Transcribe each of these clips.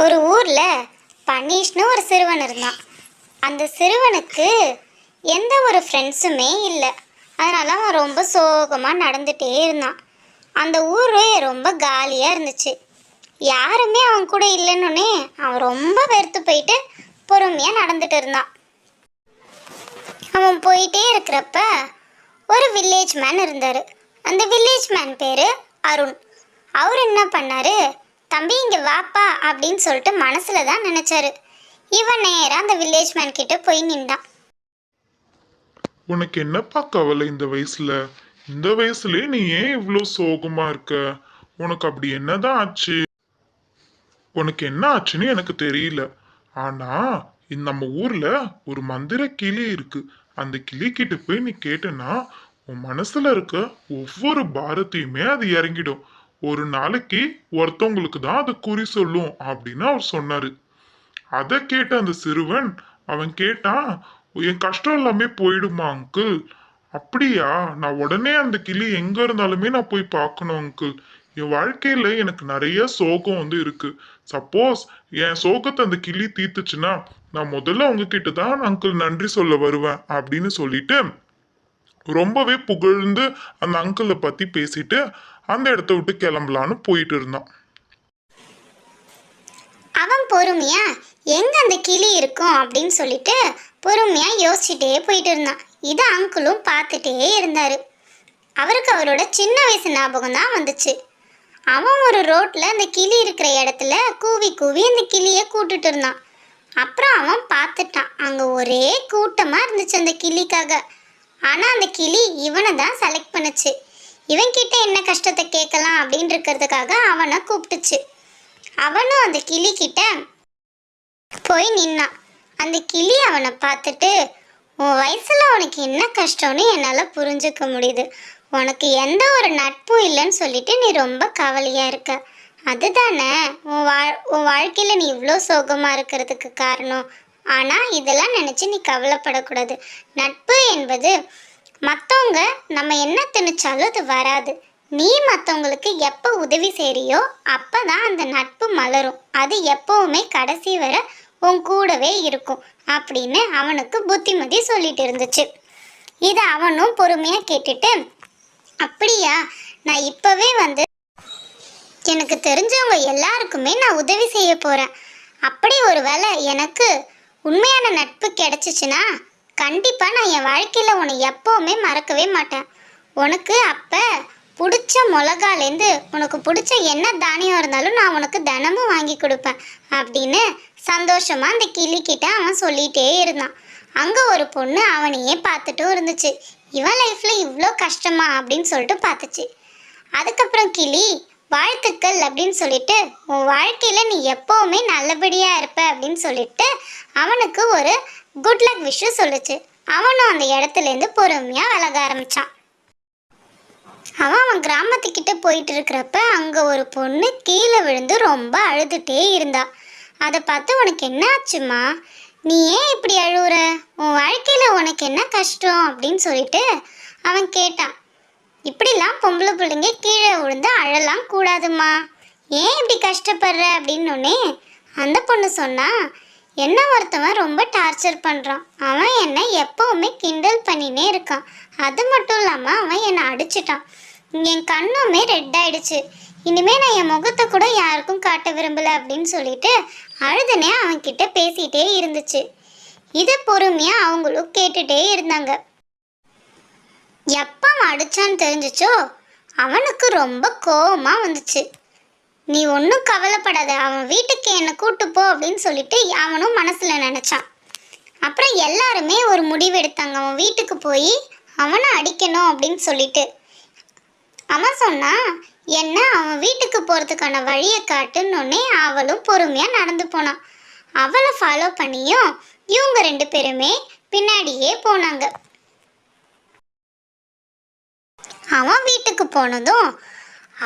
ஒரு ஊர்ல பனீஷ்னு ஒரு சிறுவன் இருந்தான். அந்த சிறுவனுக்கு எந்த ஒரு ஃப்ரெண்ட்ஸுமே இல்லை. அதனால அவன் ரொம்ப சோகமா நடந்துட்டே இருந்தான். அந்த ஊரே ரொம்ப காலியா இருந்துச்சு. யாருமே அவன் கூட இல்லைன்னொன்னே அவன் ரொம்ப வெறுத்து போயிட்டு பொறுமையா நடந்துட்டு இருந்தான். அவன் போயிட்டே இருக்கிறப்ப ஒரு வில்லேஜ் மேன் இருந்தாரு. அந்த வில்லேஜ் மேன் பேரு அருண். அவர் என்ன பண்ணாரு, தம்பி இங்க வாப்பா அப்படின்னு சொல்லிட்டு மனசுல தான் நினைச்சாரு. இவன் நேரா அந்த வில்லேஜ் மேன் கிட்ட போய் நின்றான். உனக்கு என்னப்பா கவலை இந்த வயசுல? இந்த வயசுலயே நீ ஏன் இவ்வளோ சோகமா இருக்க? உனக்கு அப்படி என்னதான் ஆச்சு? உனக்கு என்ன ஆச்சுன்னு எனக்கு தெரியல. ஆனா நம்ம ஊர்ல ஒரு மந்திர கிளி இருக்கு. அந்த கிளி கிட்ட போய் நீ கேட்டனா உன் மனசுல இருக்க ஒவ்வொரு பாரத்தையுமே அது இறங்கிடும். ஒரு நாளைக்கு ஒருத்தவங்களுக்கு தான் அது குறி சொல்லும் அப்படின்னு அவர் சொன்னாரு. அதை கேட்ட அந்த சிறுவன் அவன் கேட்டான், என் கஷ்டம் எல்லாமே போயிடுமா அங்கிள்? அப்படியா? நான் உடனே அந்த கிளி எங்க இருந்தாலுமே நான் போய் பார்க்கணும் அங்கிள். என் வாழ்க்கையில எனக்கு நிறைய சோகம் இருக்கு. சப்போஸ் என் சோகத்தை அந்த கிளி தீர்த்துச்சுன்னா நான் முதல்ல உங்ககிட்ட தான் அங்கிள் நன்றி சொல்ல வருவேன் அப்படின்னு சொல்லிட்டு ரொம்பவே புகழ்ந்து அந்த அங்கிளை பத்தி பேசிட்டு அந்த இடத்த விட்டு கிளம்பலான்னு போயிட்டு இருந்தான். அவன் பொறுமையா எங்க அந்த கிளி இருக்கும் அப்படின்னு சொல்லிட்டு பொறுமையா யோசிச்சுட்டே போயிட்டு இருந்தான். இதை அங்கிளும் பார்த்துட்டே இருந்தாரு. அவருக்கு அவரோட சின்ன வயசு ஞாபகம் தான் வந்துச்சு. அவன் ஒரு ரோட்ல அந்த கிளி இருக்கிற இடத்துல கூவி கூவி அந்த கிளியை கூட்டுட்டு இருந்தான். அப்புறம் அவன் பார்த்துட்டான், அங்க ஒரே கூட்டமா இருந்துச்சு அந்த கிளிக்காக. ஆனா அந்த கிளி இவனை தான் செலக்ட் பண்ணுச்சு. இவன் கிட்ட என்ன கஷ்டத்தை கேட்கலாம் அப்படின்னு இருக்கிறதுக்காக அவனை கூப்பிட்டுச்சு. அவனும் அந்த கிளி கிட்ட போய் நின்னான். அந்த கிளி அவனை பார்த்துட்டு, உன் வயசுல உனக்கு என்ன கஷ்டம்னு என்னால் புரிஞ்சுக்க முடியுது. உனக்கு எந்த ஒரு நட்பும் இல்லைன்னு சொல்லிட்டு நீ ரொம்ப கவலையா இருக்க. அதுதானே உன் வாழ்க்கையில நீ இவ்வளோ சோகமா இருக்கிறதுக்கு காரணம். ஆனா இதெல்லாம் நினைச்சு நீ கவலைப்படக்கூடாது. நட்பு என்பது மற்றவங்க நம்ம என்ன திணிச்சாலும் அது வராது. நீ மற்றவங்களுக்கு எப்போ உதவி செய்றியோ அப்பதான் அந்த நட்பு மலரும். அது எப்பவுமே கடைசி வர உன் கூடவே இருக்கும் அப்படின்னு அவனுக்கு புத்திமதி சொல்லிட்டு இருந்துச்சு. இதை அவனும் பொறுமையா கேட்டுட்டு, அப்படியா, நான் இப்பவே எனக்கு தெரிஞ்சவங்க எல்லாருக்குமே நான் உதவி செய்ய போறேன். அப்படி ஒரு வேளை எனக்கு உண்மையான நட்பு கிடைச்சிச்சுன்னா கண்டிப்பா நான் என் வாழ்க்கையில உன்னை எப்பவுமே மறக்கவே மாட்டேன். உனக்கு அப்ப பிடிச்ச மிளகாலேருந்து உனக்கு பிடிச்ச என்ன தானியம் இருந்தாலும் நான் உனக்கு தினமும் வாங்கி கொடுப்பேன் அப்படின்னு சந்தோஷமா அந்த கிளிக்கிட்ட அவன் சொல்லிட்டே இருந்தான். அங்க ஒரு பொண்ணு அவனையே பார்த்துட்டும் இருந்துச்சு. இவன் லைஃப்ல இவ்வளோ கஷ்டமா அப்படின்னு சொல்லிட்டு பார்த்துச்சு. அதுக்கப்புறம் கிளி வாழ்த்துக்கள் அப்படின்னு சொல்லிட்டு, உன் வாழ்க்கையில நீ எப்பவுமே நல்லபடியா இருப்ப அப்படின்னு சொல்லிட்டு அவனுக்கு ஒரு குட் லக் விஷயம் சொல்லுச்சு. அவனும் அந்த இடத்துல இருந்து பொறுமையா விலக ஆரம்பிச்சான். அவன் கிராமத்துக்கிட்ட போயிட்டு இருக்கிறப்ப அங்க ஒரு பொண்ணு கீழே விழுந்து ரொம்ப அழுதுட்டே இருந்தா. அதை பார்த்து, உனக்கு என்ன ஆச்சுமா, நீ ஏன் இப்படி அழுவுற, உன் வாழ்க்கையில உனக்கு என்ன கஷ்டம் அப்படின்னு சொல்லிட்டு அவன் கேட்டான். இப்படிலாம் பொம்பளை பிள்ளைங்க கீழே விழுந்து அழலாம் கூடாதுமா, ஏன் இப்படி கஷ்டப்படுற அப்படின்னோடனே அந்த பொண்ணு சொன்னா, என்ன ஒருத்தவன் ரொம்ப டார்ச்சர் பண்ணுறான். அவன் என்னை எப்போவுமே கிண்டல் பண்ணினே இருக்கான். அது மட்டும் இல்லாமல் அவன் என்னை அடிச்சிட்டான். என் கண்ணுமே ரெட் ஆயிடுச்சு. இனிமே நான் என் முகத்தை கூட யாருக்கும் காட்ட விரும்பலை அப்படின்னு சொல்லிட்டு அழுதுனே அவன்கிட்ட பேசிகிட்டே இருந்துச்சு. இதை பொறுமையாக அவங்களும் கேட்டுகிட்டே இருந்தாங்க. எப்போ அவன் அடித்தான்னு தெரிஞ்சிச்சோ அவனுக்கு ரொம்ப கோபமாக வந்துச்சு. நீ ஒன்றும் கவலைப்படாத, அவன் வீட்டுக்கு என்னை கூட்டு போ அப்படின்னு சொல்லிட்டு அவனும் மனசில் நினச்சான். அப்புறம் எல்லாருமே ஒரு முடிவு எடுத்தாங்க, அவன் வீட்டுக்கு போய் அவனை அடிக்கணும் அப்படின்னு சொல்லிட்டு. அவன் சொன்னான், என்ன அவன் வீட்டுக்கு போகிறதுக்கான வழியை காட்டுன்னொன்னே அவளும் பொறுமையாக நடந்து போனான். அவளை ஃபாலோ பண்ணியும் இவங்க 2 பேருமே பின்னாடியே போனாங்க. அவன் வீட்டுக்கு போனதும்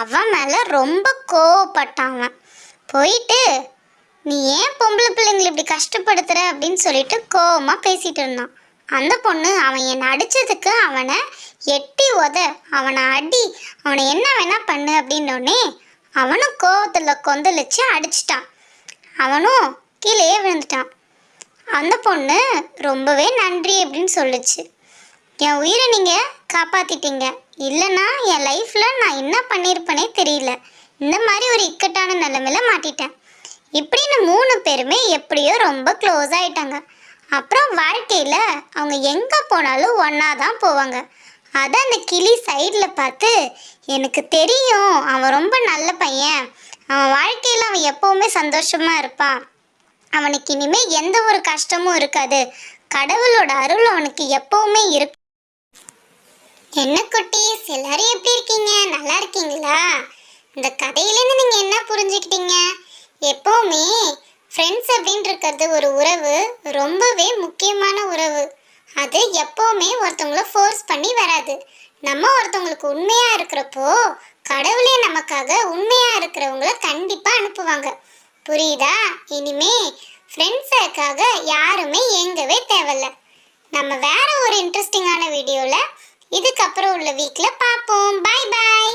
அவன் மேலே ரொம்ப கோவப்பட்டான். அவன் போயிட்டு, நீ ஏன் பொம்பளை பிள்ளைங்களை இப்படி கஷ்டப்படுத்துற அப்படின்னு சொல்லிட்டு கோவமாக பேசிகிட்டு இருந்தான். அந்த பொண்ணு அவன் என்னை அடிச்சதுக்கு அவனை எட்டி உத, அவனை அடி, அவனை என்ன வேணா பண்ணு அப்படின்னோடனே அவனும் கோவத்தில் கொந்தளிச்சு அடிச்சிட்டான். அவனும் கீழே விழுந்துட்டான். அந்த பொண்ணு ரொம்பவே நன்றி அப்படின்னு சொல்லுச்சு. என் உயிரை நீங்கள் காப்பாற்றிட்டீங்க, இல்லைன்னா என் லைஃப்பில் நான் என்ன பண்ணியிருப்பேனே தெரியல, இந்த மாதிரி ஒரு இக்கட்டான நிலைமையில மாட்டிட்டேன். இப்படின்னு 3 பேருமே எப்படியோ ரொம்ப க்ளோஸ் ஆயிட்டாங்க. அப்புறம் வாழ்க்கையில் அவங்க எங்கே போனாலும் ஒன்றா தான் போவாங்க. அதை அந்த கிளி சைடில் பார்த்து, எனக்கு தெரியும் அவன் ரொம்ப நல்ல பையன், அவன் வாழ்க்கையில் அவன் எப்போவுமே சந்தோஷமாக இருப்பான், அவனுக்கு இனிமேல் எந்த ஒரு கஷ்டமும் இருக்காது, கடவுளோட அருள் அவனுக்கு எப்போவுமே இருக்கு. என்ன குட்டீஸ், எல்லாரும் எப்படி இருக்கீங்க? நல்லா இருக்கீங்களா? இந்த கதையிலேருந்து நீங்கள் என்ன புரிஞ்சுக்கிட்டீங்க? எப்போவுமே ஃப்ரெண்ட்ஸ் அப்படின்னு இருக்கிறது ஒரு உறவு, ரொம்பவே முக்கியமான உறவு. அது எப்போவுமே ஒருத்தவங்கள ஃபோர்ஸ் பண்ணி வராது. நம்ம ஒருத்தவங்களுக்கு உண்மையாக இருக்கிறப்போ கடவுளே நமக்காக உண்மையாக இருக்கிறவங்கள கண்டிப்பாக அனுப்புவாங்க. புரியுதா? இனிமே ஃப்ரெண்ட்ஸுக்காக யாருமே ஏங்கவே தேவையில்ல. நம்ம வேற ஒரு இன்ட்ரெஸ்டிங்கான வீடியோவில் இதுக்கப்புறம் உள்ள வீக்கில் பார்ப்போம். பாய் பாய்.